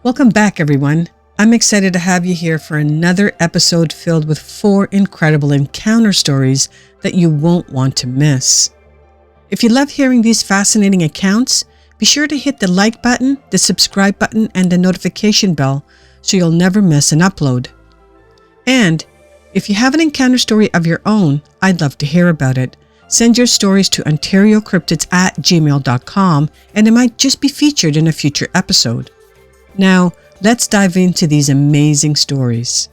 Welcome back, everyone. I'm excited to have you here for another episode filled with 4 incredible encounter stories that you won't want to miss. If you love hearing these fascinating accounts, be sure to hit the like button, the subscribe button, and the notification bell so you'll never miss an upload. And if you have an encounter story of your own, I'd love to hear about it. Send your stories to OntarioCryptids@gmail.com and it might just be featured in a future episode. Now, let's dive into these amazing stories.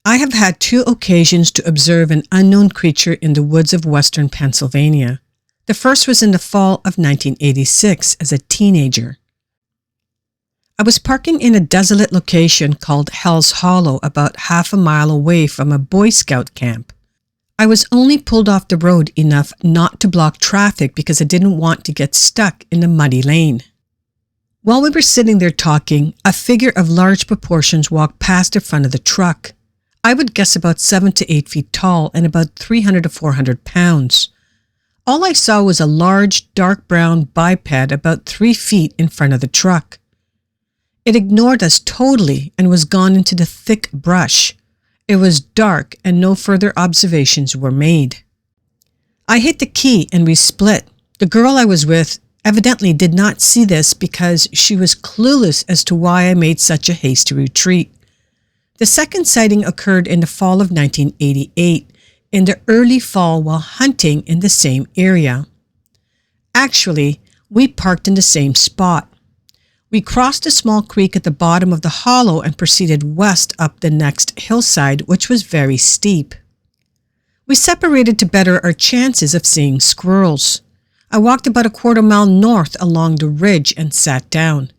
I have had 2 occasions to observe an unknown creature in the woods of western Pennsylvania. The first was in the fall of 1986 as a teenager. I was parking in a desolate location called Hell's Hollow about half a mile away from a Boy Scout camp. I was only pulled off the road enough not to block traffic because I didn't want to get stuck in the muddy lane. While we were sitting there talking, a figure of large proportions walked past the front of the truck. I would guess about 7 to 8 feet tall and about 300 to 400 pounds. All I saw was a large, dark brown biped about 3 feet in front of the truck. It ignored us totally and was gone into the thick brush. It was dark and no further observations were made. I hit the key and we split. The girl I was with evidently did not see this because she was clueless as to why I made such a hasty retreat. The second sighting occurred in the fall of 1988, in the early fall while hunting in the same area. Actually, we parked in the same spot. We crossed a small creek at the bottom of the hollow and proceeded west up the next hillside, which was very steep. We separated to better our chances of seeing squirrels. I walked about a quarter mile north along the ridge and sat down.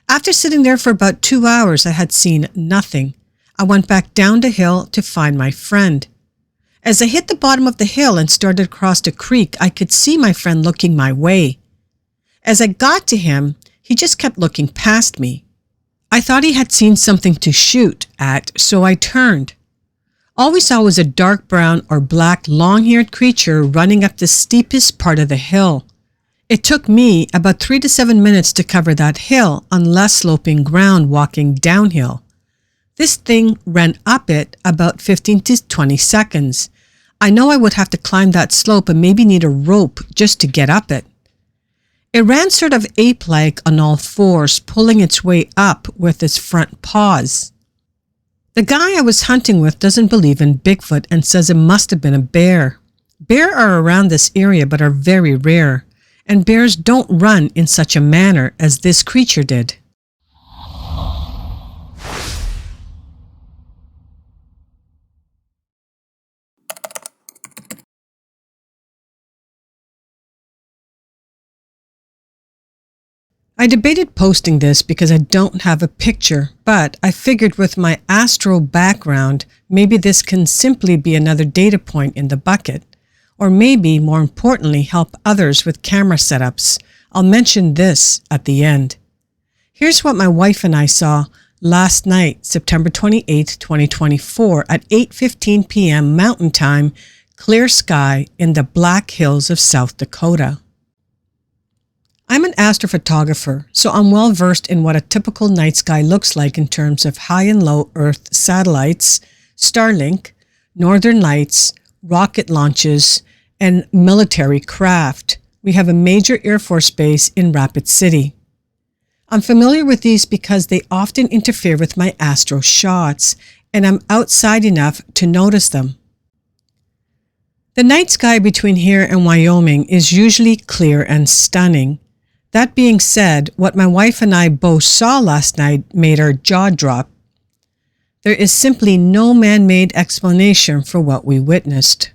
After sitting there for about 2 hours, I had seen nothing. I went back down the hill to find my friend. As I hit the bottom of the hill and started across the creek, I could see my friend looking my way. As I got to him, he just kept looking past me. I thought he had seen something to shoot at, so I turned. All we saw was a dark brown or black long-haired creature running up the steepest part of the hill. It took me about 3 to 7 minutes to cover that hill on less sloping ground walking downhill. This thing ran up it about 15 to 20 seconds. I know I would have to climb that slope and maybe need a rope just to get up it. It ran sort of ape-like on all fours, pulling its way up with its front paws. The guy I was hunting with doesn't believe in Bigfoot and says it must have been a bear. Bears are around this area but are very rare, and bears don't run in such a manner as this creature did. I debated posting this because I don't have a picture, but I figured with my astro background, maybe this can simply be another data point in the bucket, or maybe, more importantly, help others with camera setups. I'll mention this at the end. Here's what my wife and I saw last night, September 28, 2024, at 8:15 p.m. Mountain Time, clear sky in the Black Hills of South Dakota. I'm an astrophotographer, so I'm well versed in what a typical night sky looks like in terms of high and low Earth satellites, Starlink, northern lights, rocket launches, and military craft. We have a major Air Force base in Rapid City. I'm familiar with these because they often interfere with my astro shots, and I'm outside enough to notice them. The night sky between here and Wyoming is usually clear and stunning. That being said, what my wife and I both saw last night made our jaw drop. There is simply no man-made explanation for what we witnessed.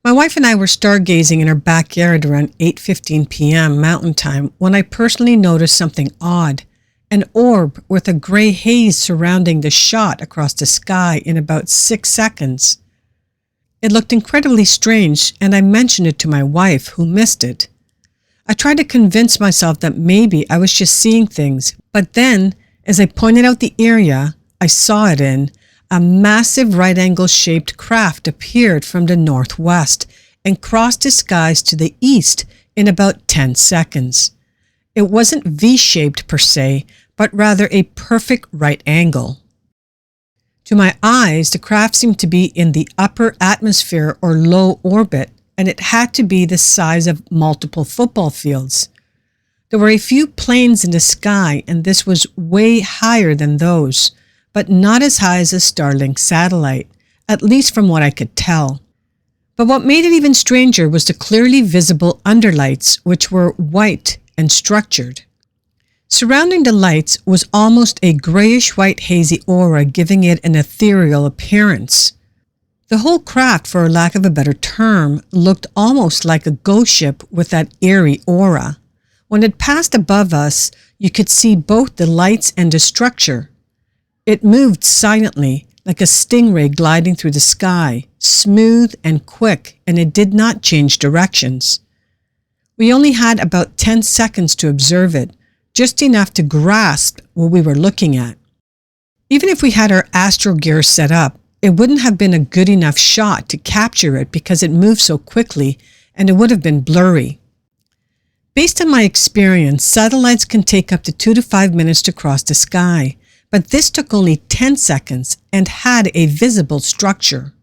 My wife and I were stargazing in our backyard around 8:15 p.m. Mountain Time when I personally noticed something odd, an orb with a gray haze surrounding the shot across the sky in about 6 seconds. It looked incredibly strange, and I mentioned it to my wife, who missed it. I tried to convince myself that maybe I was just seeing things, but then, as I pointed out the area I saw it in, a massive right-angle shaped craft appeared from the northwest and crossed the skies to the east in about 10 seconds. It wasn't V-shaped per se, but rather a perfect right angle. To my eyes, the craft seemed to be in the upper atmosphere or low orbit, and it had to be the size of multiple football fields. There were a few planes in the sky, and this was way higher than those, but not as high as a Starlink satellite, at least from what I could tell. But what made it even stranger was the clearly visible underlights, which were white and structured. Surrounding the lights was almost a grayish-white hazy aura, giving it an ethereal appearance. The whole craft, for lack of a better term, looked almost like a ghost ship with that eerie aura. When it passed above us, you could see both the lights and the structure. It moved silently, like a stingray gliding through the sky, smooth and quick, and it did not change directions. We only had about 10 seconds to observe it, just enough to grasp what we were looking at. Even if we had our astro gear set up, it wouldn't have been a good enough shot to capture it because it moved so quickly, and it would have been blurry. Based on my experience, satellites can take up to 2 to 5 minutes to cross the sky, but this took only 10 seconds and had a visible structure.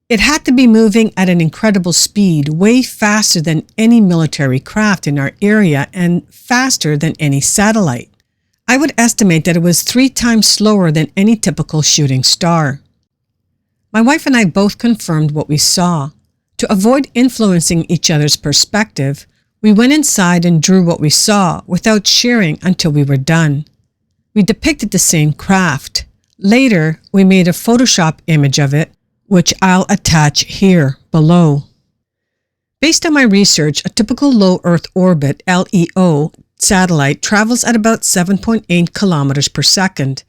It had to be moving at an incredible speed, way faster than any military craft in our area and faster than any satellite. I would estimate that it was 3 times slower than any typical shooting star. My wife and I both confirmed what we saw. To avoid influencing each other's perspective, we went inside and drew what we saw without sharing until we were done. We depicted the same craft. Later, we made a Photoshop image of it, which I'll attach here below. Based on my research, a typical low Earth orbit (LEO) satellite travels at about 7.8 kilometers per second,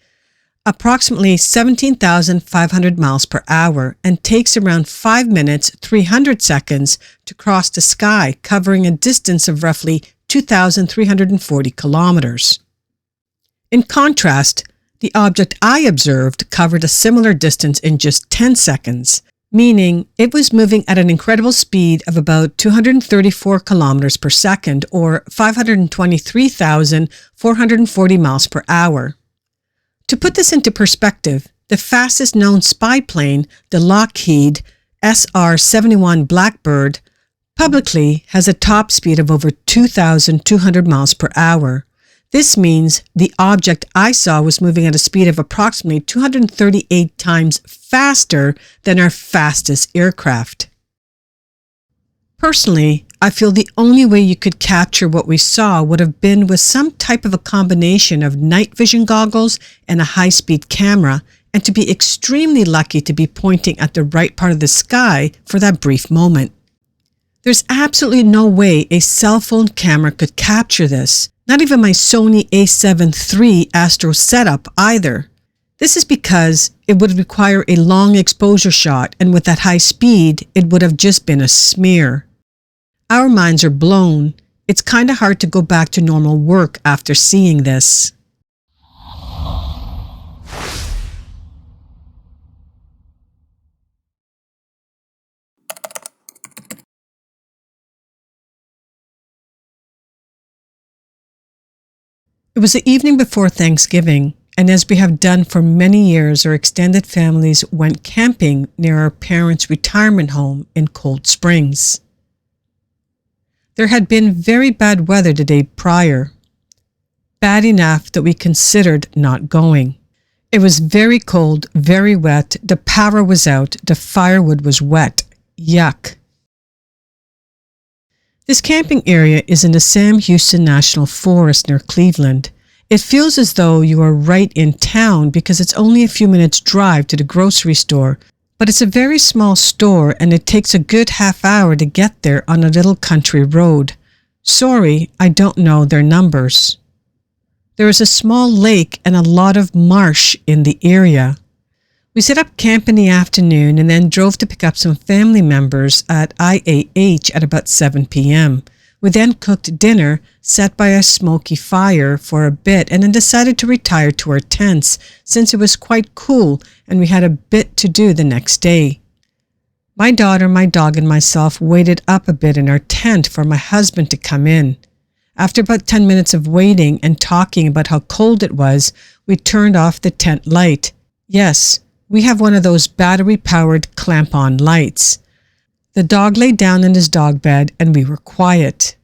approximately 17,500 miles per hour, and takes around 5 minutes 300 seconds to cross the sky, covering a distance of roughly 2,340 kilometers. In contrast, the object I observed covered a similar distance in just 10 seconds, meaning it was moving at an incredible speed of about 234 kilometers per second or 523,440 miles per hour. To put this into perspective, the fastest known spy plane, the Lockheed SR-71 Blackbird, publicly has a top speed of over 2,200 miles per hour. This means the object I saw was moving at a speed of approximately 238 times faster than our fastest aircraft. Personally, I feel the only way you could capture what we saw would have been with some type of a combination of night vision goggles and a high-speed camera, and to be extremely lucky to be pointing at the right part of the sky for that brief moment. There's absolutely no way a cell phone camera could capture this. Not even my Sony a7 III Astro setup either. This is because it would require a long exposure shot, and with that high speed, it would have just been a smear. Our minds are blown. It's kind of hard to go back to normal work after seeing this. It was the evening before Thanksgiving, and as we have done for many years, our extended families went camping near our parents' retirement home in Cold Springs. There had been very bad weather the day prior, bad enough that we considered not going. It was very cold, very wet, the power was out, the firewood was wet. Yuck. This camping area is in the Sam Houston National Forest near Cleveland. It feels as though you are right in town because it's only a few minutes' drive to the grocery store, but it's a very small store and it takes a good half hour to get there on a little country road. Sorry, I don't know their numbers. There is a small lake and a lot of marsh in the area. We set up camp in the afternoon and then drove to pick up some family members at IAH at about 7 p.m. We then cooked dinner, sat by a smoky fire for a bit, and then decided to retire to our tents since it was quite cool and we had a bit to do the next day. My daughter, my dog, and myself waited up a bit in our tent for my husband to come in. After about 10 minutes of waiting and talking about how cold it was, we turned off the tent light. Yes, we have one of those battery-powered clamp-on lights. The dog lay down in his dog bed and we were quiet.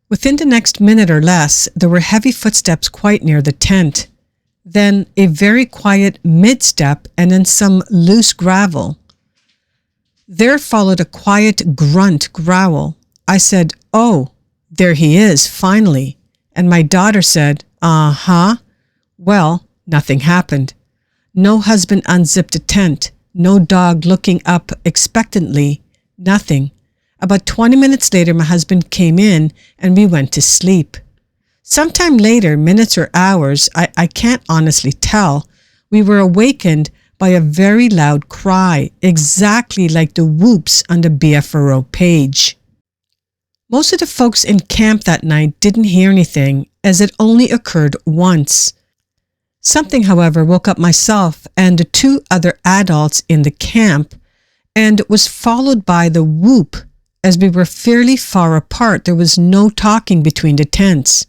Within the next minute or less, there were heavy footsteps quite near the tent. Then a very quiet mid-step and then some loose gravel. There followed a quiet grunt growl. I said, "Oh, there he is, finally." And my daughter said, "Uh-huh." Well, nothing happened. No husband unzipped a tent, no dog looking up expectantly, nothing. About 20 minutes later, my husband came in and we went to sleep. Sometime later, minutes or hours, I can't honestly tell, we were awakened by a very loud cry, exactly like the whoops on the BFRO page. Most of the folks in camp that night didn't hear anything, as it only occurred once. Something, however, woke up myself and the two other adults in the camp, and was followed by the whoop. As we were fairly far apart, there was no talking between the tents.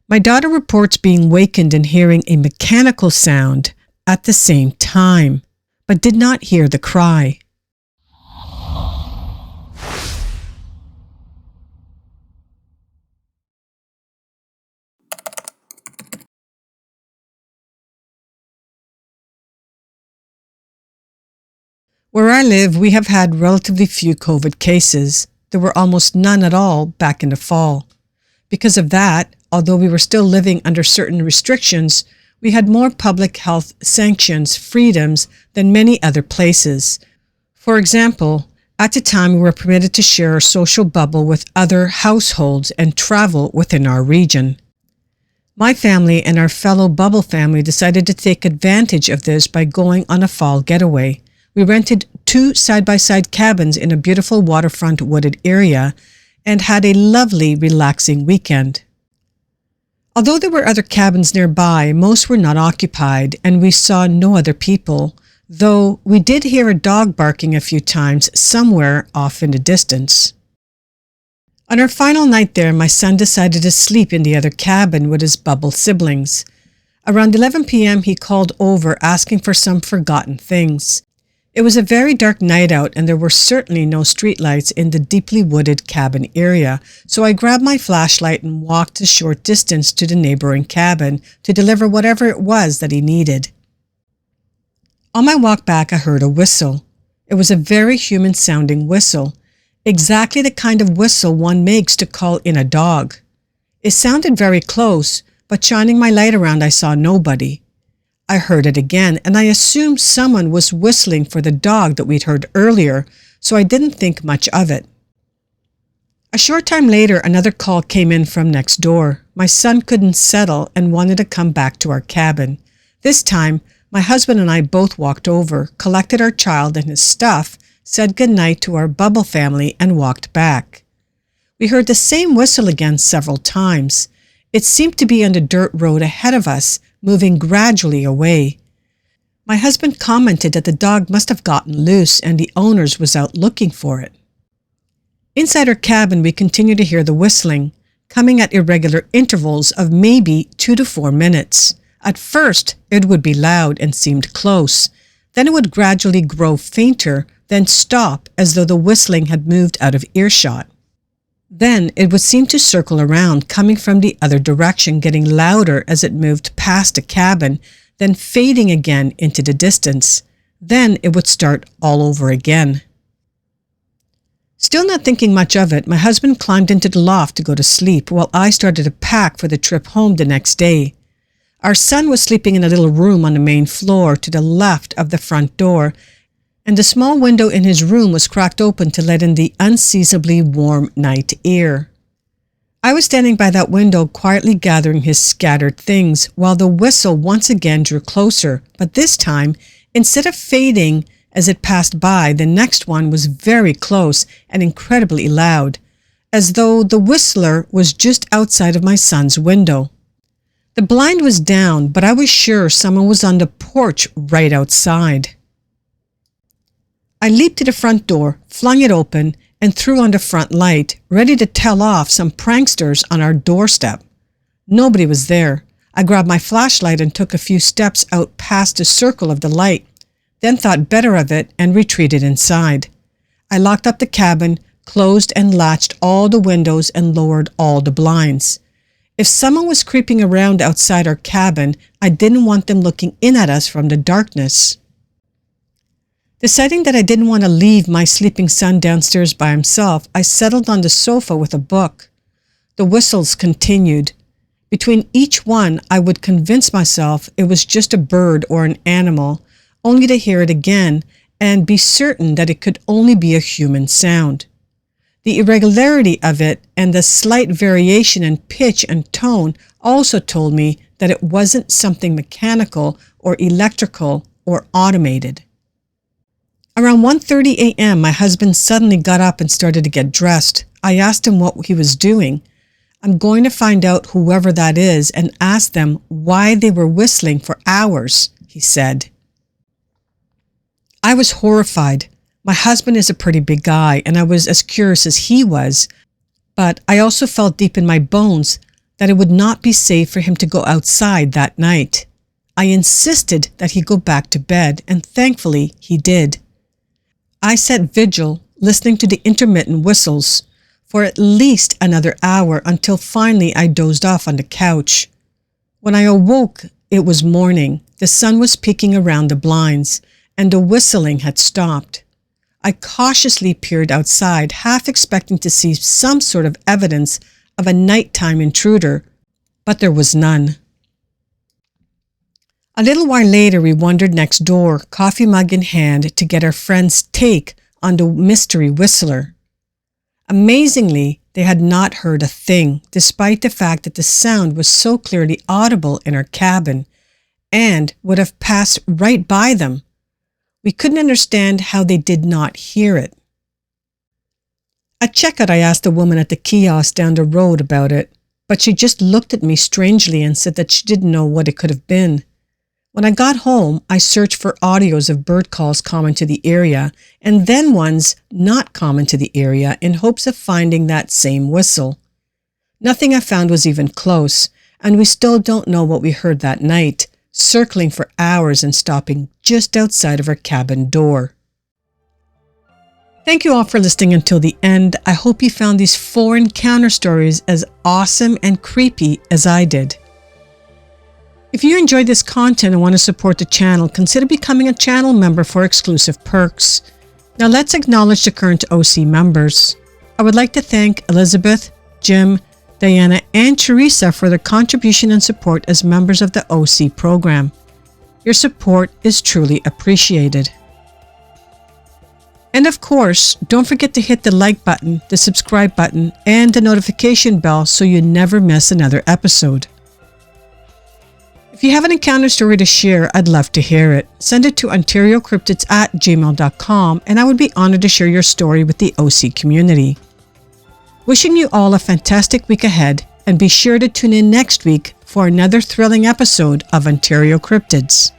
My daughter reports being wakened and hearing a mechanical sound at the same time, but did not hear the cry. Where I live, we have had relatively few COVID cases. There were almost none at all back in the fall. Because of that, although we were still living under certain restrictions, we had more public health sanctions, freedoms than many other places. For example, at the time we were permitted to share a social bubble with other households and travel within our region. My family and our fellow bubble family decided to take advantage of this by going on a fall getaway. We rented 2 side-by-side cabins in a beautiful waterfront wooded area and had a lovely, relaxing weekend. Although there were other cabins nearby, most were not occupied and we saw no other people, though we did hear a dog barking a few times somewhere off in the distance. On our final night there, my son decided to sleep in the other cabin with his bubble siblings. Around 11 p.m. he called over asking for some forgotten things. It was a very dark night out and there were certainly no streetlights in the deeply wooded cabin area, so I grabbed my flashlight and walked a short distance to the neighboring cabin to deliver whatever it was that he needed. On my walk back, I heard a whistle. It was a very human-sounding whistle, exactly the kind of whistle one makes to call in a dog. It sounded very close, but shining my light around, I saw nobody. I heard it again, and I assumed someone was whistling for the dog that we'd heard earlier, so I didn't think much of it. A short time later, another call came in from next door. My son couldn't settle and wanted to come back to our cabin. This time, my husband and I both walked over, collected our child and his stuff, said goodnight to our bubble family, and walked back. We heard the same whistle again several times. It seemed to be on the dirt road ahead of us, moving gradually away. My husband commented that the dog must have gotten loose and the owners was out looking for it. Inside our cabin, we continued to hear the whistling, coming at irregular intervals of maybe 2 to 4 minutes. At first, it would be loud and seemed close. Then it would gradually grow fainter, then stop as though the whistling had moved out of earshot. Then it would seem to circle around, coming from the other direction, getting louder as it moved past a cabin, then fading again into the distance. Then it would start all over again. Still not thinking much of it, my husband climbed into the loft to go to sleep while I started to pack for the trip home the next day. Our son was sleeping in a little room on the main floor to the left of the front door, and the small window in his room was cracked open to let in the unseasonably warm night air. I was standing by that window quietly gathering his scattered things while the whistle once again drew closer, but this time, instead of fading as it passed by, the next one was very close and incredibly loud, as though the whistler was just outside of my son's window. The blind was down, but I was sure someone was on the porch right outside. I leaped to the front door, flung it open, and threw on the front light, ready to tell off some pranksters on our doorstep. Nobody was there. I grabbed my flashlight and took a few steps out past the circle of the light, then thought better of it and retreated inside. I locked up the cabin, closed and latched all the windows, and lowered all the blinds. If someone was creeping around outside our cabin, I didn't want them looking in at us from the darkness. Deciding that I didn't want to leave my sleeping son downstairs by himself, I settled on the sofa with a book. The whistles continued. Between each one, I would convince myself it was just a bird or an animal, only to hear it again and be certain that it could only be a human sound. The irregularity of it and the slight variation in pitch and tone also told me that it wasn't something mechanical or electrical or automated. Around 1:30 a.m., my husband suddenly got up and started to get dressed. I asked him what he was doing. I'm going to find out whoever that is and ask them why they were whistling for hours, he said. I was horrified. My husband is a pretty big guy, and I was as curious as he was, but I also felt deep in my bones that it would not be safe for him to go outside that night. I insisted that he go back to bed, and thankfully he did. I sat vigil, listening to the intermittent whistles, for at least another hour until finally I dozed off on the couch. When I awoke, it was morning. The sun was peeking around the blinds, and the whistling had stopped. I cautiously peered outside, half expecting to see some sort of evidence of a nighttime intruder, but there was none. A little while later, we wandered next door, coffee mug in hand, to get our friend's take on the mystery whistler. Amazingly, they had not heard a thing, despite the fact that the sound was so clearly audible in our cabin and would have passed right by them. We couldn't understand how they did not hear it. At checkout, I asked a woman at the kiosk down the road about it, but she just looked at me strangely and said that she didn't know what it could have been. When I got home, I searched for audios of bird calls common to the area and then ones not common to the area in hopes of finding that same whistle. Nothing I found was even close, and we still don't know what we heard that night, circling for hours and stopping just outside of our cabin door. Thank you all for listening until the end. I hope you found these 4 encounter stories as awesome and creepy as I did. If you enjoyed this content and want to support the channel, consider becoming a channel member for exclusive perks. Now let's acknowledge the current OC members. I would like to thank Elizabeth, Jim, Diana, and Teresa for their contribution and support as members of the OC program. Your support is truly appreciated. And of course, don't forget to hit the like button, the subscribe button, and the notification bell so you never miss another episode. If you have an encounter story to share, I'd love to hear it. Send it to OntarioCryptids@gmail.com, and I would be honored to share your story with the OC community. Wishing you all a fantastic week ahead, and be sure to tune in next week for another thrilling episode of Ontario Cryptids.